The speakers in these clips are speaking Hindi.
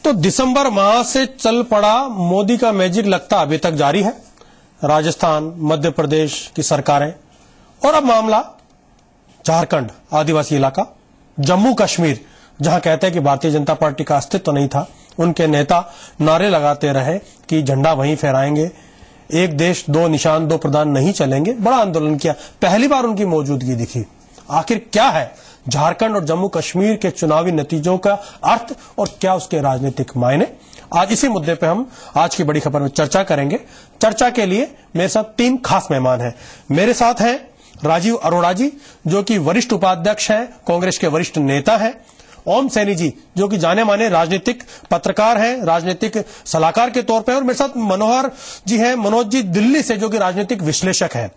तो दिसंबर माह से चल पड़ा मोदी का मैजिक लगता अभी तक जारी है। राजस्थान, मध्य प्रदेश की सरकारें और अब मामला झारखंड, आदिवासी इलाका, जम्मू कश्मीर, जहां कहते हैं कि भारतीय जनता पार्टी का अस्तित्व तो नहीं था। उनके नेता नारे लगाते रहे कि झंडा वहीं फहराएंगे, एक देश दो निशान दो प्रधान नहीं चलेंगे। बड़ा आंदोलन किया, पहली बार उनकी मौजूदगी दिखी। आखिर क्या है झारखंड और जम्मू कश्मीर के चुनावी नतीजों का अर्थ और क्या उसके राजनीतिक मायने? आज इसी मुद्दे पे हम आज की बड़ी खबर में चर्चा करेंगे। चर्चा के लिए मेरे साथ तीन खास मेहमान हैं। मेरे साथ हैं राजीव अरोड़ा जी, जो कि वरिष्ठ उपाध्यक्ष हैं, कांग्रेस के वरिष्ठ नेता हैं। ओम सैनी जी, जो कि जाने माने राजनीतिक पत्रकार हैं, राजनीतिक सलाहकार के तौर पर। और मेरे साथ मनोहर जी हैं, मनोज जी दिल्ली से, जो कि राजनीतिक विश्लेषक हैं।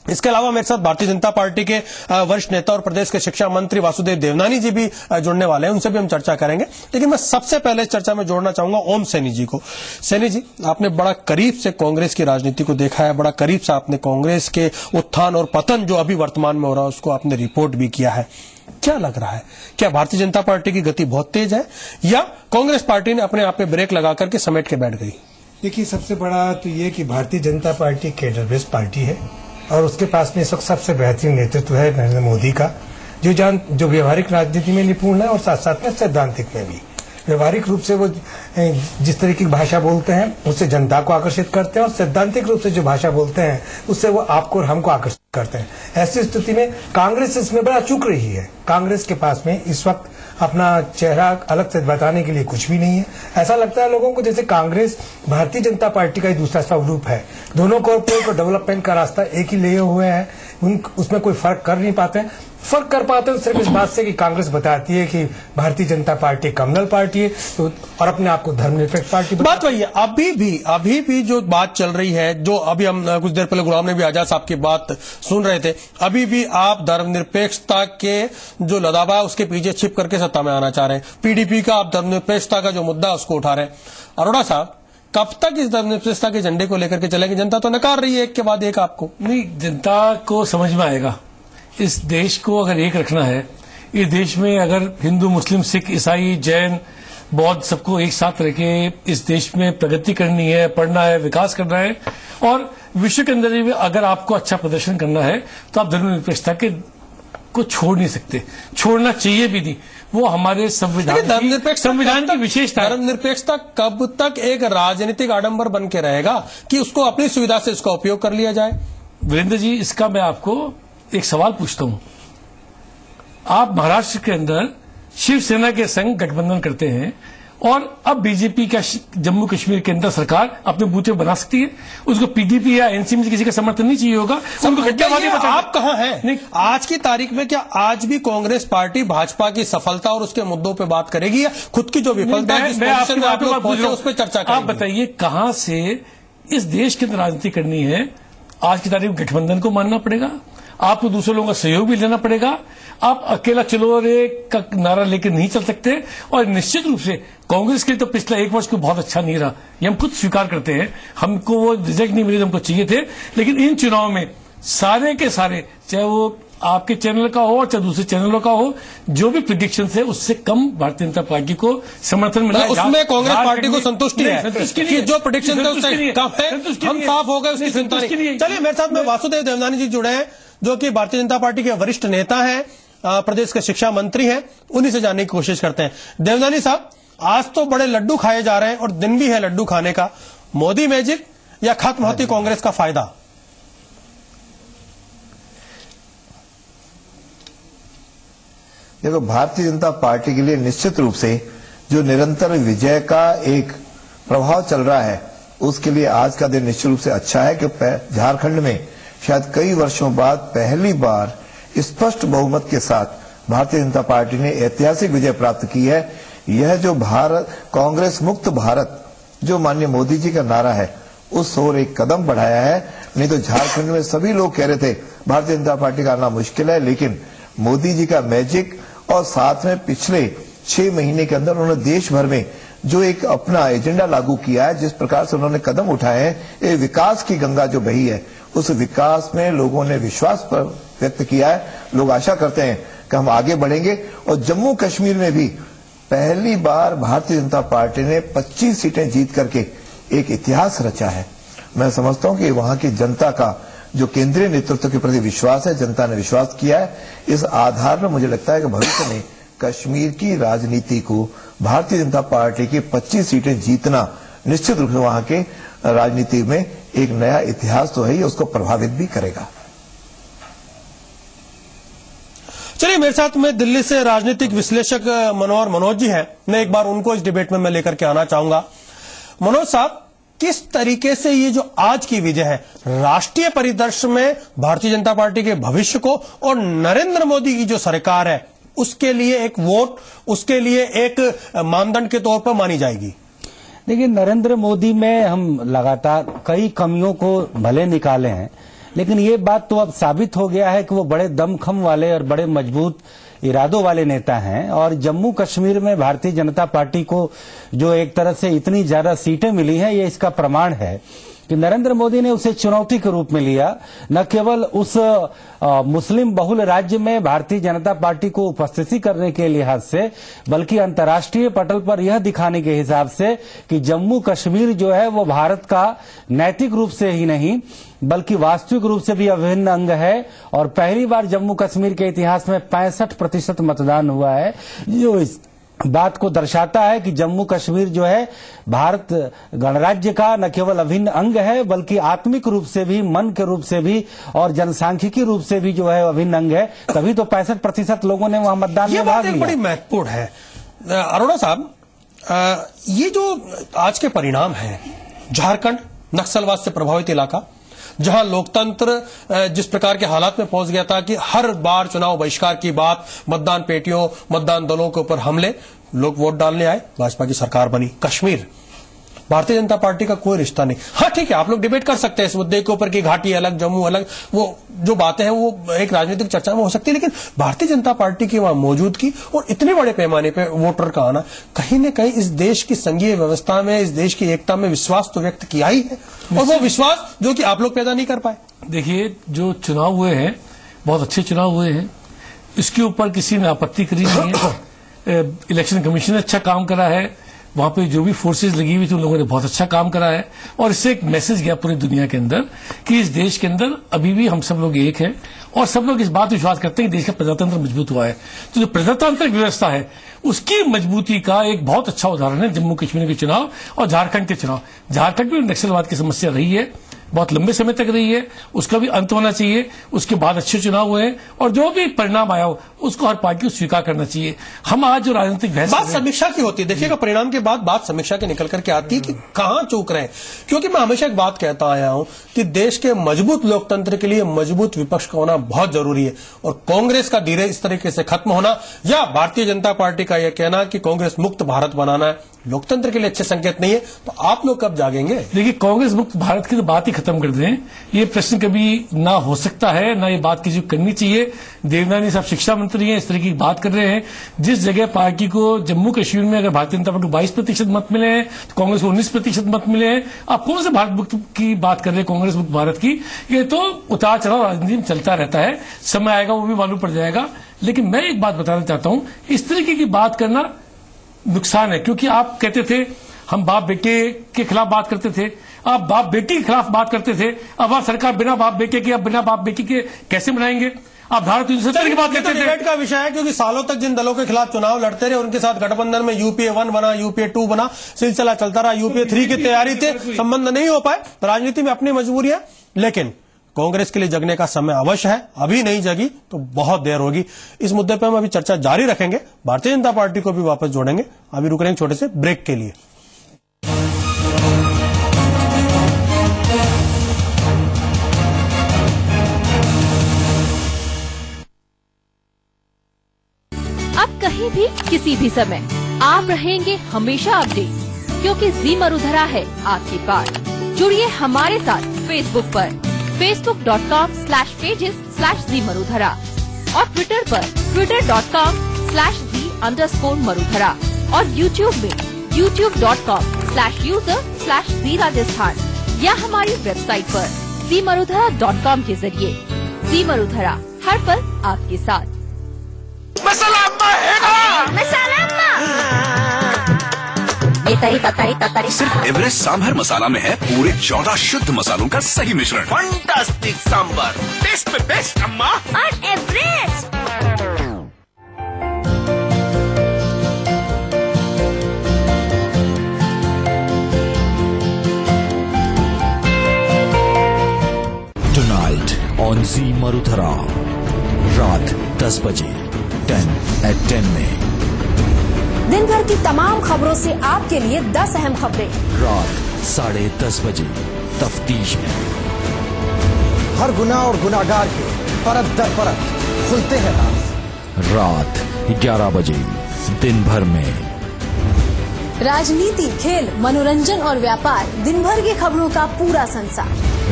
इसके अलावा मेरे साथ भारतीय जनता पार्टी के वरिष्ठ नेता और प्रदेश के शिक्षा मंत्री वासुदेव देवनानी जी भी जुड़ने वाले हैं, उनसे भी हम चर्चा करेंगे। लेकिन मैं सबसे पहले चर्चा में जोड़ना चाहूंगा ओम सैनी जी को। सैनी जी, आपने बड़ा करीब से कांग्रेस की राजनीति को देखा है, बड़ा करीब से आपने कांग्रेस के उत्थान और पतन जो अभी वर्तमान में हो रहा है उसको आपने रिपोर्ट भी किया है। क्या लग रहा है, क्या भारतीय जनता पार्टी की गति बहुत तेज है या कांग्रेस पार्टी ने अपने आप पे ब्रेक लगा करके समेट के बैठ गई? देखिए, सबसे बड़ा तो ये कि Bharatiya Janata party cadre based party है और उसके पास में इस वक्त सबसे बेहतरीन नेतृत्व है नरेंद्र मोदी का, जो व्यवहारिक राजनीति में निपुण है और साथ साथ में सैद्धांतिक में भी। व्यवहारिक रूप से वो जिस तरह की भाषा बोलते हैं उससे जनता को आकर्षित करते हैं और सैद्धांतिक रूप से जो भाषा बोलते हैं उससे वो आपको और हमको आकर्षित करते हैं। ऐसी स्थिति में कांग्रेस इसमें बड़ा चूक रही है। कांग्रेस के पास में इस वक्त अपना चेहरा अलग से बताने के लिए कुछ भी नहीं है। ऐसा लगता है लोगों को जैसे कांग्रेस भारतीय जनता पार्टी का ही दूसरा स्वरूप है। दोनों कॉर्पोरेट और डेवलपमेंट का रास्ता एक ही लिए हुए हैं, उसमें कोई फर्क कर नहीं पाते हैं। फर्क कर पाते हैं सिर्फ इस बात से कि कांग्रेस बताती है कि Bharatiya Janata party communal party है तो, और अपने आप को धर्मनिरपेक्ष पार्टी। बात वही है, अभी भी जो बात चल रही है, जो अभी हम कुछ देर पहले गुलाम नबी आजाद साहब की बात सुन रहे थे, अभी भी आप धर्मनिरपेक्षता के जो लदावा है उसके पीछे छिप करके सत्ता में आना चाह रहे हैं। पीडीपी का आप धर्मनिरपेक्षता का जो मुद्दा है उसको उठा रहे हैं। अरोड़ा साहब, कब तक इस धर्मनिरपेक्षता के झंडे को लेकर के चलेंगे? जनता तो नकार रही है एक के बाद एक आपको। नहीं, जनता को समझ में आएगा। इस देश को अगर एक रखना है, इस देश में अगर हिंदू, मुस्लिम, सिख, ईसाई, जैन, बौद्ध सबको एक साथ रखे इस देश में प्रगति करनी है, पढ़ना है, विकास करना है और विश्व के अंदर भी अगर आपको अच्छा प्रदर्शन करना है तो आप धर्मनिरपेक्षता के को छोड़ नहीं सकते, छोड़ना चाहिए भी नहीं। वो हमारे संविधान की विशेषता। धर्मनिरपेक्षता कब तक एक राजनीतिक आडंबर बन के रहेगा कि उसको अपनी सुविधा से इसका उपयोग कर लिया जाए? वीरेंद्र जी, इसका मैं आपको एक सवाल पूछता हूं। आप महाराष्ट्र के अंदर शिवसेना के संग गठबंधन करते हैं और अब बीजेपी का जम्मू कश्मीर के अंदर सरकार अपने बूते बना सकती है। उसको पीडीपी या एनसीपी किसी का समर्थन नहीं चाहिए होगा। उनको आप कहां हैं आज की तारीख में? क्या आज भी कांग्रेस पार्टी भाजपा की सफलता और उसके मुद्दों पर बात करेगी या खुद की जो विफलता है उस पर चर्चा करेंगे? आप बताइए, कहां से इस देश के अंदर राजनीति करनी है? आज की तारीख में गठबंधन को मानना पड़ेगा, आपको दूसरे लोगों का सहयोग भी लेना पड़ेगा। आप अकेला चलो रे का नारा लेकर नहीं चल सकते। और निश्चित रूप से कांग्रेस के तो पिछला एक वर्ष को बहुत अच्छा नहीं रहा, ये हम खुद स्वीकार करते हैं। हमको वो रिजल्ट नहीं मिले हमको चाहिए थे। लेकिन इन चुनाव में सारे के सारे, चाहे वो आपके चैनल का हो चाहे दूसरे चैनलों का हो, जो भी प्रिडिक्शन है उससे कम भारतीय जनता पार्टी को समर्थन मिला। उसमें कांग्रेस पार्टी को संतुष्टि है कि जो प्रिडिक्शन थे उससे कम है, हम साफ हो गए, उसकी चिंता नहीं। चलिए, मेरे साथ में वासुदेव देवनानी जी जुड़े हैं, जो कि भारतीय जनता पार्टी के वरिष्ठ नेता हैं, प्रदेश के शिक्षा मंत्री हैं। उन्हीं से जानने की कोशिश करते हैं। देवनानी साहब, आज तो बड़े लड्डू खाए जा रहे हैं और दिन भी है लड्डू खाने का। मोदी मैजिक या खत्म होती कांग्रेस का फायदा? देखो, भारतीय जनता पार्टी के लिए निश्चित रूप से जो निरंतर विजय का एक प्रभाव चल रहा है उसके लिए आज का दिन निश्चित रूप से अच्छा है कि झारखंड में शायद कई वर्षों बाद पहली बार स्पष्ट बहुमत के साथ भारतीय जनता पार्टी ने ऐतिहासिक विजय प्राप्त की है। यह जो भारत कांग्रेस मुक्त भारत जो माननीय मोदी जी का नारा है उस ओर एक कदम बढ़ाया है। नहीं तो झारखंड में सभी लोग कह रहे थे भारतीय जनता पार्टी का आना मुश्किल है, लेकिन मोदी जी का मैजिक और साथ में पिछले 6 महीने के अंदर उन्होंने देश भर में जो एक अपना एजेंडा लागू किया है, जिस प्रकार से उन्होंने कदम उठाए हैं, ये विकास की गंगा जो बही है उस विकास में लोगों ने विश्वास पर व्यक्त किया है। लोग आशा करते हैं कि हम आगे बढ़ेंगे। और जम्मू कश्मीर में भी पहली बार भारतीय जनता पार्टी ने 25 सीटें जीत करके एक इतिहास रचा है। मैं समझता हूं कि वहां की जनता का जो केंद्रीय नेतृत्व के प्रति विश्वास है, जनता ने विश्वास किया है। इस आधार पर मुझे लगता है कि भविष्य में कश्मीर की राजनीति को भारतीय जनता पार्टी की 25 सीटें जीतना निश्चित रूप से वहां के राजनीति में एक नया इतिहास तो है ही, उसको प्रभावित भी करेगा। चलिए, मेरे साथ में दिल्ली से राजनीतिक विश्लेषक मनोहर मनोज जी हैं। मैं एक बार उनको इस डिबेट में मैं लेकर के आना चाहूंगा। मनोज साहब, किस तरीके से ये जो आज की विजय है राष्ट्रीय परिदृश्य में भारतीय जनता पार्टी के भविष्य को और नरेंद्र मोदी की जो सरकार है उसके लिए एक वोट, उसके लिए एक मानदंड के तौर पर मानी जाएगी? देखिए, नरेंद्र मोदी में हम लगातार कई कमियों को भले निकाले हैं, लेकिन ये बात तो अब साबित हो गया है कि वो बड़े दमखम वाले और बड़े मजबूत इरादों वाले नेता हैं। और जम्मू कश्मीर में भारतीय जनता पार्टी को जो एक तरह से इतनी ज्यादा सीटें मिली हैं, ये इसका प्रमाण है कि नरेंद्र मोदी ने उसे चुनौती के रूप में लिया। न केवल उस मुस्लिम बहुल राज्य में भारतीय जनता पार्टी को उपस्थिति करने के लिहाज से, बल्कि अंतर्राष्ट्रीय पटल पर यह दिखाने के हिसाब से कि जम्मू कश्मीर जो है वो भारत का नैतिक रूप से ही नहीं बल्कि वास्तविक रूप से भी अभिन्न अंग है। और पहली बार जम्मू कश्मीर के इतिहास में 65% मतदान हुआ है, जो इस बात को दर्शाता है कि जम्मू कश्मीर जो है भारत गणराज्य का न केवल अभिन्न अंग है बल्कि आत्मिक रूप से भी, मन के रूप से भी और जनसांख्यिकी रूप से भी जो है अभिन्न अंग है। तभी तो 65% लोगों ने वहां मतदान में भाग लिया। बड़ी महत्वपूर्ण है। अरोड़ा साहब, ये जो आज के परिणाम है, झारखंड नक्सलवाद से प्रभावित इलाका, जहां लोकतंत्र जिस प्रकार के हालात में पहुंच गया था कि हर बार चुनाव बहिष्कार की बात, मतदान पेटियों, मतदान दलों के ऊपर हमले, लोग वोट डालने आए, भाजपा की सरकार बनी। कश्मीर, भारतीय जनता पार्टी का कोई रिश्ता नहीं। हाँ ठीक है, आप लोग डिबेट कर सकते हैं इस मुद्दे के ऊपर कि घाटी अलग, जम्मू अलग, वो जो बातें हैं वो एक राजनीतिक चर्चा में हो सकती है, लेकिन भारतीय जनता पार्टी की वहां मौजूदगी और इतने बड़े पैमाने पर वोटर का आना कहीं न कहीं इस देश की संघीय व्यवस्था में, इस देश की एकता में विश्वास तो व्यक्त किया ही है, और वो विश्वास जो कि आप लोग पैदा नहीं कर पाए। देखिए, जो चुनाव हुए हैं बहुत अच्छे चुनाव हुए हैं, इसके ऊपर किसी ने आपत्ति करी नहीं है। इलेक्शन कमीशन ने अच्छा काम करा है, वहां पे जो भी फोर्सेज लगी हुई थी उन लोगों ने बहुत अच्छा काम करा है। और इससे एक मैसेज गया पूरी दुनिया के अंदर कि इस देश के अंदर अभी भी हम सब लोग एक हैं और सब लोग इस बात पर विश्वास करते हैं कि देश का प्रजातंत्र मजबूत हुआ है। तो जो प्रजातांत्रिक व्यवस्था है उसकी मजबूती का एक बहुत अच्छा उदाहरण है जम्मू कश्मीर के चुनाव और झारखंड के चुनाव। झारखंड में नक्सलवाद की समस्या रही है, बहुत लंबे समय तक रही है, उसका भी अंत होना चाहिए। उसके बाद अच्छे चुनाव हुए हैं और जो भी परिणाम आया हो उसको हर पार्टी को स्वीकार करना चाहिए। हम आज जो राजनीतिक बहस बात समीक्षा की होती है, देखिएगा परिणाम के बाद बात समीक्षा के निकल करके आती है कि कहां चूक रहे हैं। क्योंकि मैं हमेशा एक बात कहता आया हूं कि देश के मजबूत लोकतंत्र के लिए मजबूत विपक्ष का होना बहुत जरूरी है, और कांग्रेस का धीरे इस तरीके से खत्म होना या भारतीय जनता पार्टी का यह कहना कि कांग्रेस मुक्त भारत बनाना है लोकतंत्र के लिए अच्छे संकेत नहीं है। तो आप लोग कब जागेंगे? देखिए, कांग्रेस मुक्त भारत की तो बात ही खत्म कर दें, ये प्रश्न कभी ना हो सकता है, ना ये बात किसी को करनी चाहिए। देवनानी साहब शिक्षा मंत्री हैं, इस तरह की बात कर रहे हैं। जिस जगह पार्टी को जम्मू कश्मीर में अगर भारतीय जनता पार्टी को 22% मत मिले हैं तो कांग्रेस को 19% मत मिले हैं। आप कौन से भारत मुक्त की बात कर रहे हैं, कांग्रेस मुक्त भारत की? ये तो उतार चढ़ाव राजनीति में चलता रहता है, समय आएगा वो भी मालूम पड़ जाएगा। लेकिन मैं एक बात बताना चाहता हूं, इस तरीके की बात करना नुकसान है। क्योंकि आप कहते थे हम बाप बेटे के खिलाफ बात करते थे, आप बाप बेटी के खिलाफ बात करते थे, अब आप सरकार बिना बाप बेटे के, अब बिना बाप बेटी के कैसे बनाएंगे? आप धारा 370 की बात करते थे। डिबेट का विषय है, क्योंकि सालों तक जिन दलों के खिलाफ चुनाव लड़ते रहे उनके साथ गठबंधन में यूपीए 1 बना, यूपीए 2 बना, सिलसिला चलता रहा। यूपीए 3 की तैयारी थे, संबंध नहीं हो पाए। राजनीति में अपनी मजबूरियां, लेकिन कांग्रेस के लिए जगने का समय अवश्य है। अभी नहीं जगी तो बहुत देर होगी। इस मुद्दे पर हम अभी चर्चा जारी रखेंगे, भारतीय जनता पार्टी को भी वापस जोड़ेंगे। अभी रुक रहे हैं छोटे से ब्रेक के लिए। अब कहीं भी किसी भी समय आप रहेंगे हमेशा अपडेट, क्योंकि जी मरुधरा है आपके पास। जुड़िए हमारे साथ फेसबुक पर facebook.com/pages/जी मरुधरा और ट्विटर पर twitter.com/जी_मरुधरा और यूट्यूब में youtube.com/user/जी राजस्थान या हमारी वेबसाइट पर zmarudhara.com के जरिए। जी मरुधरा, हर पल आपके साथ। मसाला अम्मा है ना। मसाला ये तरी तरी तरी। सिर्फ एवरेस्ट सांभर मसाला में है पूरे 14 शुद्ध मसालों का सही मिश्रण। फंटास्टिक सांभर, टेस्ट पे बेस्ट अम्मा। और Everest. Tonight on Z Marudhara रात 10 बजे 10 में। दिन भर की तमाम खबरों से आपके लिए 10 अहम खबरें। रात 10:30 बजे तफ्तीश में। हर गुनाह और गुनाहगार के परत दर परत खुलते हैं राज। रात 11 बजे दिन भर में। राजनीति, खेल, मनोरंजन और व्यापार, दिन भर की खबरों का पूरा संसार।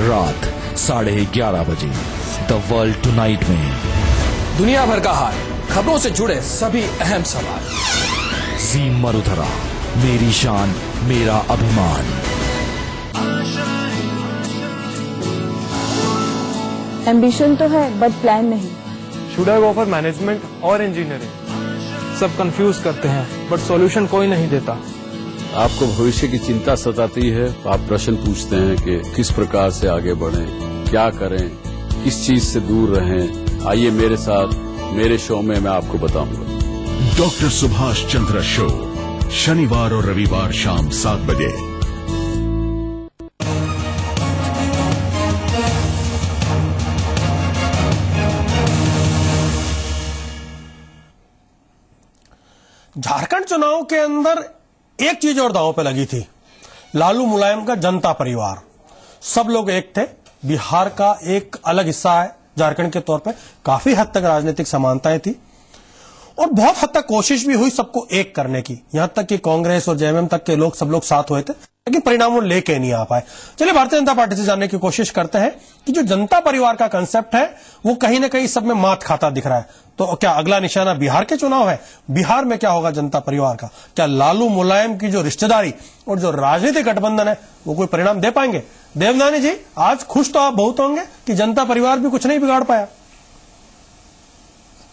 रात 11:30 बजे द वर्ल्ड टुनाइट में। दुनिया भर का हाल, खबरों से जुड़े सभी अहम सवाल। जी मरुधरा, मेरी शान मेरा अभिमान। एम्बिशन तो है बट प्लान नहीं। Should I go for management और इंजीनियरिंग? सब कंफ्यूज करते हैं बट सॉल्यूशन कोई नहीं देता। आपको भविष्य की चिंता सताती है, आप प्रश्न पूछते हैं कि किस प्रकार से आगे बढ़ें, क्या करें, किस चीज से दूर रहें। आइए मेरे साथ, मेरे शो में मैं आपको बताऊंगा। डॉक्टर सुभाष चंद्र शो, शनिवार और रविवार शाम 7 बजे। झारखंड चुनाव के अंदर एक चीज और दांव पे लगी थी, लालू मुलायम का जनता परिवार। सब लोग एक थे, बिहार का एक अलग हिस्सा है, झारखंड के तौर पे काफी हद तक राजनीतिक समानताएं थी और बहुत हद तक कोशिश भी हुई सबको एक करने की, यहां तक कि कांग्रेस और जेएमएम तक के लोग सब लोग साथ हुए थे, लेकिन परिणाम वो लेके नहीं आ पाए। चलिए भारतीय जनता पार्टी से जानने की कोशिश करते हैं कि जो जनता परिवार का कंसेप्ट है वो कहीं ना कहीं सब में मात खाता दिख रहा है। तो क्या अगला निशाना बिहार के चुनाव है? बिहार में क्या होगा जनता परिवार का? क्या लालू मुलायम की जो रिश्तेदारी और जो राजनीतिक गठबंधन है वो कोई परिणाम दे पाएंगे? देवनानी जी, आज खुश तो आप बहुत होंगे कि जनता परिवार भी कुछ नहीं बिगाड़ पाया।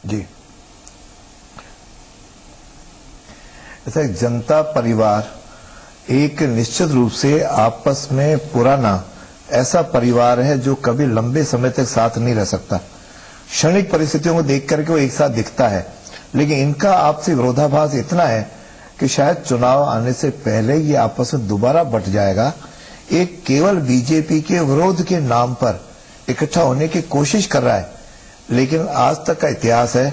जी, ऐसा जनता परिवार एक निश्चित रूप से आपस में पुराना ऐसा परिवार है जो कभी लंबे समय तक साथ नहीं रह सकता। क्षणिक परिस्थितियों को देख करके वो एक साथ दिखता है, लेकिन इनका आपसी विरोधाभास इतना है कि शायद चुनाव आने से पहले ये आपस में दोबारा बट जाएगा। एक केवल बीजेपी के विरोध के नाम पर इकट्ठा होने की कोशिश कर रहा है, लेकिन आज तक का इतिहास है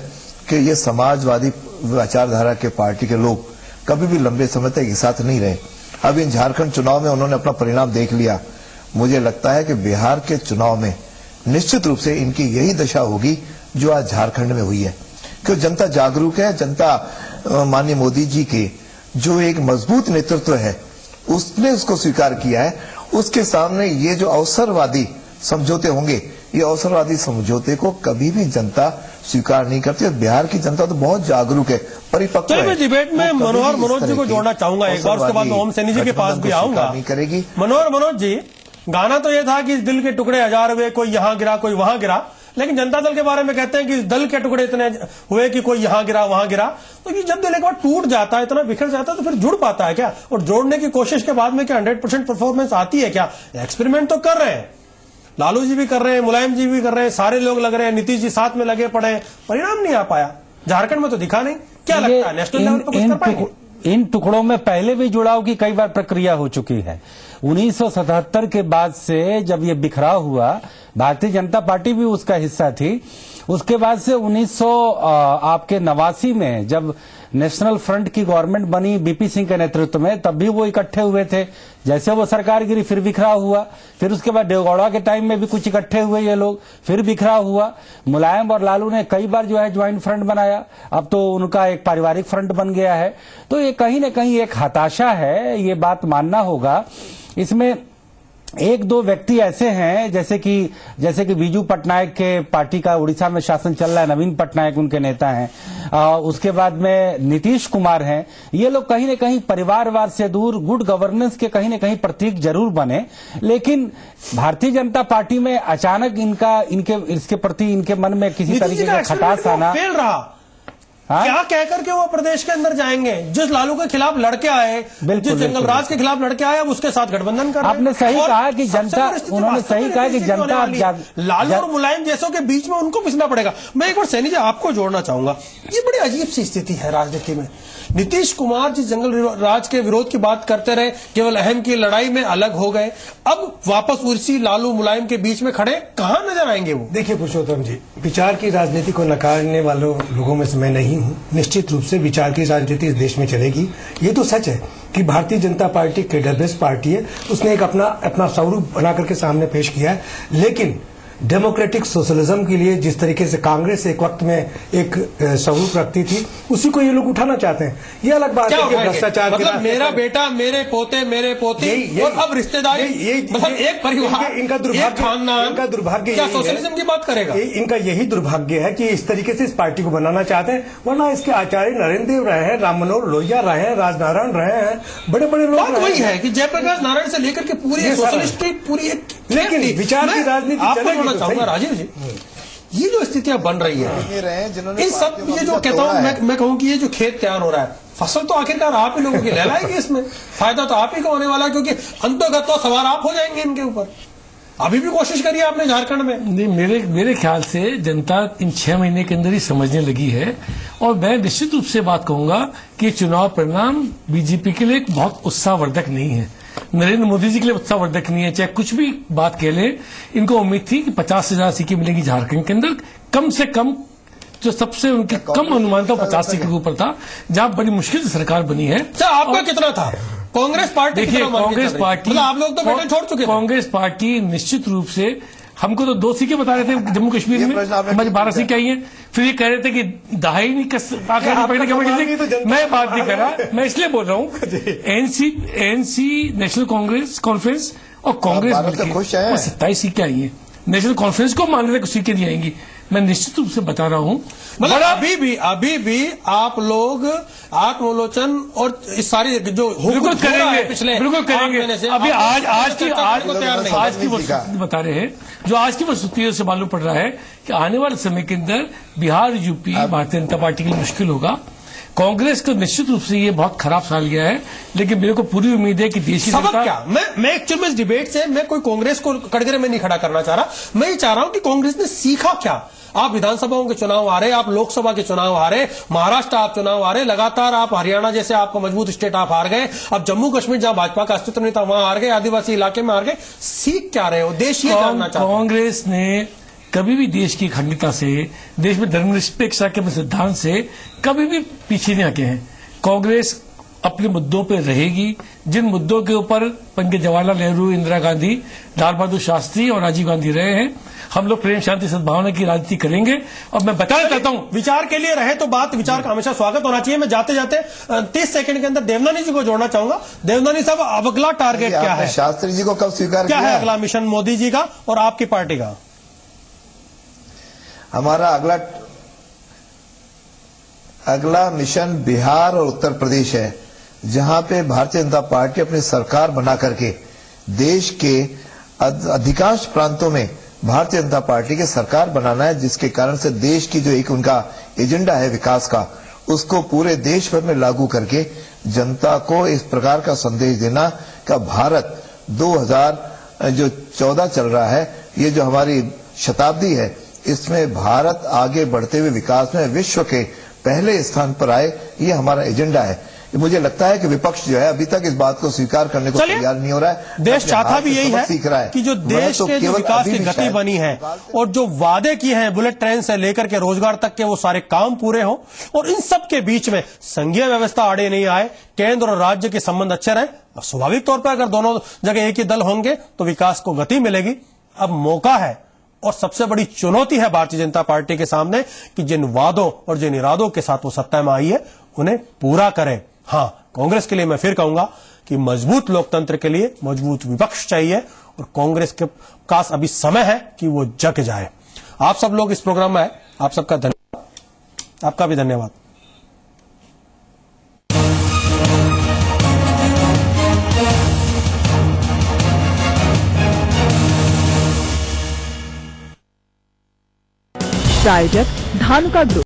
कि ये समाजवादी विचारधारा के पार्टी के लोग कभी भी लंबे समय तक एक साथ नहीं रहे। अब इन झारखंड चुनाव में उन्होंने अपना परिणाम देख लिया। मुझे लगता है कि बिहार के चुनाव में निश्चित रूप से इनकी यही दशा होगी जो आज झारखंड में हुई है, क्योंकि जनता जागरूक है। जनता माननीय मोदी जी के जो एक मजबूत नेतृत्व है उसने उसको स्वीकार किया है। उसके सामने ये जो अवसरवादी समझौते होंगे, ये अवसरवादी समझौते को कभी भी जनता स्वीकार नहीं करती। और बिहार की जनता तो बहुत जागरूक है, परिपक्व है। मैं डिबेट में मनोहर जी को जोड़ना चाहूंगा एक बार, उसके बाद ओम सैनी जी के पास भी आऊंगा। नहीं करेगी मनोहर जी, गाना तो ये था कि दिल के टुकड़े हजार हुए, कोई यहां गिरा कोई वहां गिरा, लेकिन जनता दल के बारे में कहते हैं कि दल के टुकड़े इतने हुए कि कोई यहां गिरा वहां गिरा। तो ये जब दिल एक बार टूट जाता है, इतना बिखर जाता है, तो फिर जुड़ पाता है क्या? और जोड़ने की कोशिश के बाद में क्या 100% परफॉर्मेंस आती है क्या? एक्सपेरिमेंट तो कर रहे हैं, लालू जी भी कर रहे हैं, मुलायम जी भी कर रहे हैं, सारे लोग लग रहे हैं, नीतीश जी साथ में लगे पड़े हैं, परिणाम नहीं आ पाया। झारखंड में तो दिखा नहीं। क्या लगता है नेशनल लेवल पर कुछ कर पाएंगे? इन टुकड़ों में पहले भी जुड़ाव की कई बार प्रक्रिया हो चुकी है। 1977 के बाद से जब ये बिखराव हुआ, भारतीय जनता पार्टी भी उसका हिस्सा थी। उसके बाद से 1989 में जब नेशनल फ्रंट की गवर्नमेंट बनी बीपी सिंह के नेतृत्व में, तब भी वो इकट्ठे हुए थे। जैसे वो सरकार गिरी फिर बिखराव हुआ। फिर उसके बाद देवगौड़ा के टाइम में भी कुछ इकट्ठे हुए ये लोग, फिर बिखराव हुआ। मुलायम और लालू ने कई बार जो है ज्वाइंट फ्रंट बनाया, अब तो उनका एक पारिवारिक फ्रंट बन गया है। तो ये कहीं न कहीं एक हताशा है, ये बात मानना होगा। इसमें एक दो व्यक्ति ऐसे हैं जैसे कि बीजू पटनायक के पार्टी का उड़ीसा में शासन चल रहा है, नवीन पटनायक उनके नेता हैं। उसके बाद में नीतीश कुमार हैं। ये लोग कहीं न कहीं परिवारवाद से दूर गुड गवर्नेंस के कहीं न कहीं प्रतीक जरूर बने, लेकिन भारतीय जनता पार्टी में अचानक इसके प्रति इनके मन में किसी तरीके का खटास आना फेल रहा। क्या कह करके वो प्रदेश के अंदर जाएंगे? जिस लालू के खिलाफ लड़के आए, जिस जंगल राज के खिलाफ लड़के आए, अब उसके साथ गठबंधन कर रहे हैं। आपने सही कहा कि जनता, उन्होंने सही कहा कि जनता लालू और मुलायम जैसों के बीच में उनको पिसना पड़ेगा। मैं एक बार सैनी जी आपको जोड़ना चाहूंगा, ये बड़ी अजीब सी स्थिति है राजनीति में। नीतीश कुमार जिस जंगल राज के विरोध की बात करते रहे, केवल अहम की लड़ाई में अलग हो गए, अब वापस उसी लालू मुलायम के बीच में खड़े, कहां नजर आएंगे वो? देखिए पुरुषोत्तम जी, विचार की राजनीति को नकारने वालों लोगों में से मैं नहीं हूं। निश्चित रूप से विचार की राजनीति इस देश में चलेगी। ये तो सच है कि Bharatiya Janata party cadre based party है, उसने एक अपना स्वरूप बना करके सामने पेश किया है। लेकिन डेमोक्रेटिक सोशलिज्म के लिए जिस तरीके से कांग्रेस एक वक्त में एक स्वरूप रखती थी, उसी को ये लोग उठाना चाहते हैं। ये अलग बात है कि भ्रष्टाचार, मतलब मेरा बेटा, मेरे पोते, मेरे पोती, और अब रिश्तेदारी, मतलब एक परिवार, इनका दुर्भाग्य, क्या सोशलिज्म की बात करेगा? इनका यही दुर्भाग्य है कि इस तरीके से इस पार्टी को बनाना चाहते हैं। वरना इसके आचार्य नरेंद्र देव रहे हैं, राम मनोहर लोहिया रहे हैं, राजनारायण रहे हैं, बड़े बड़े लोग बात वही है कि जयप्रकाश नारायण से लेकर के पूरी सोशलिस्ट पूरी एक, लेकिन विचार की राजनीति चाहूंगा राजीव जी, ये जो स्थितियां बन रही है, इन सब, ये जो कहता हूं मैं कहूं कि ये जो खेत तैयार हो रहा है, फसल तो आखिरकार आप ही लोगों की लहलाएगी, इसमें फायदा तो आप ही का होने वाला है, क्योंकि अंतर्गत तो सवार आप हो जाएंगे इनके ऊपर। अभी भी कोशिश करिए आपने झारखंड में। नहीं, मेरे ख्याल से जनता इन 6 महीने के अंदर ही समझने लगी है। और मैं निश्चित रूप से बात कहूंगा कि चुनाव परिणाम बीजेपी के लिए एक बहुत उत्साहवर्धक नहीं है, नरेंद्र मोदी जी के लिए उत्साहवर्धक नहीं है। चाहे कुछ भी बात कह ले, इनको उम्मीद थी कि 50 से ज्यादा सीटें मिलेंगी झारखंड के अंदर, कम से कम जो सबसे उनके कम अनुमान था 50 सीटों के ऊपर था, जहां बड़ी मुश्किल से सरकार बनी है। आपका कितना था? कांग्रेस पार्टी, देखिए कांग्रेस पार्टी, मतलब आप लोग तो बैठे छोड़ चुके। कांग्रेस पार्टी निश्चित रूप से, हमको तो 2 सीटें बता रहे थे जम्मू कश्मीर में, हमारी 12 सीटें आई हैं। फिर ये कह रहे थे कि दहाई नहीं मैं बात नहीं कर रहा, मैं इसलिए बोल रहा हूँ एनसी नेशनल कांग्रेस कॉन्फ्रेंस और कांग्रेस 27 सीटें आई हैं। नेशनल कॉन्फ्रेंस को मान रहे कुछ सीटें दी जाएंगी। मैं निश्चित रूप से बता रहा हूँ, मतलब अभी भी आप लोग आत्मोलोचन और इस सारी जो बिल्कुल करेंगे, बिल्कुल करेंगे। अभी आज की वस्तुस्थिति बता रहे हैं, जो आज की वस्तुस्थिति से मालूम पड़ रहा है कि आने वाले समय के अंदर बिहार, यूपी भारतीय जनता पार्टी के लिए मुश्किल होगा। कांग्रेस को निश्चित रूप से ये बहुत खराब साल गया है, लेकिन मेरे को पूरी उम्मीद है कि देश की सबक क्या, मैं एक्चुअली इस डिबेट से मैं कोई कांग्रेस को कटघरे में नहीं खड़ा करना चाह रहा, मैं ये चाह रहा हूं कि कांग्रेस ने सीखा क्या। आप विधानसभाओं के चुनाव आ रहे, आप लोकसभा के चुनाव आ रहे, महाराष्ट्र आप चुनाव आ रहे, लगातार आप हरियाणा जैसे आपको मजबूत स्टेट आप हार गए, अब जम्मू कश्मीर जहां भाजपा का अस्तित्व नहीं था वहां हार गए, आदिवासी इलाके में हार गए। सीख क्या रहे हो? देश ये जानना चाहता है। कांग्रेस ने कभी भी देश की अखंडता से, देश में धर्मनिरपेक्षता के सिद्धांत से कभी भी पीछे नहीं हटे हैं। कांग्रेस अपने मुद्दों पर रहेगी, जिन मुद्दों के ऊपर पंडित जवाहरलाल नेहरू, इंदिरा गांधी, लाल बहादुर शास्त्री और राजीव गांधी रहे हैं। हम लोग प्रेम शांति सद्भावना की राजनीति करेंगे। और मैं बताना चाहता हूं, विचार के लिए रहे तो बात, विचार का हमेशा स्वागत होना चाहिए। मैं जाते जाते 30 सेकंड के अंदर देवनानी जी को जोड़ना चाहूंगा। देवनानी साहब, अब अगला टारगेट क्या है? शास्त्री जी को कब स्वीकार क्या है अगला मिशन मोदी जी का और आपकी पार्टी का? हमारा अगला मिशन बिहार और उत्तर प्रदेश है, जहां पे भारतीय जनता पार्टी अपनी सरकार बना करके देश के अधिकांश प्रांतों में भारतीय जनता पार्टी की सरकार बनाना है, जिसके कारण से देश की जो एक उनका एजेंडा है विकास का, उसको पूरे देश भर में लागू करके जनता को इस प्रकार का संदेश देना कि भारत 2014 चल रहा है, ये जो हमारी शताब्दी है, इसमें भारत आगे बढ़ते हुए विकास में विश्व के पहले स्थान पर आए, ये हमारा एजेंडा है। मुझे लगता है कि विपक्ष जो है अभी तक इस बात को स्वीकार करने को तैयार नहीं हो रहा है। देश चाहता भी यही है कि जो देश के जो विकास की गति बनी है और जो वादे किए हैं बुलेट ट्रेन से लेकर के रोजगार तक के, वो सारे काम पूरे हों और इन सब के बीच में संघीय व्यवस्था आड़े नहीं आए, केंद्र और राज्य के संबंध अच्छे रहे। स्वाभाविक तौर पर अगर दोनों जगह एक ही दल होंगे तो विकास को गति मिलेगी। अब मौका है और सबसे बड़ी चुनौती है भारतीय जनता पार्टी के सामने कि जिन वादों और जिन इरादों के साथ वो सत्ता में आई है उन्हें पूरा करें। हाँ, कांग्रेस के लिए मैं फिर कहूंगा कि मजबूत लोकतंत्र के लिए मजबूत विपक्ष चाहिए और कांग्रेस के पास अभी समय है कि वो जग जाए। आप सब लोग इस प्रोग्राम में आए, आप सबका धन्यवाद। आपका भी धन्यवाद। प्रायोजक धानुका ग्रुप।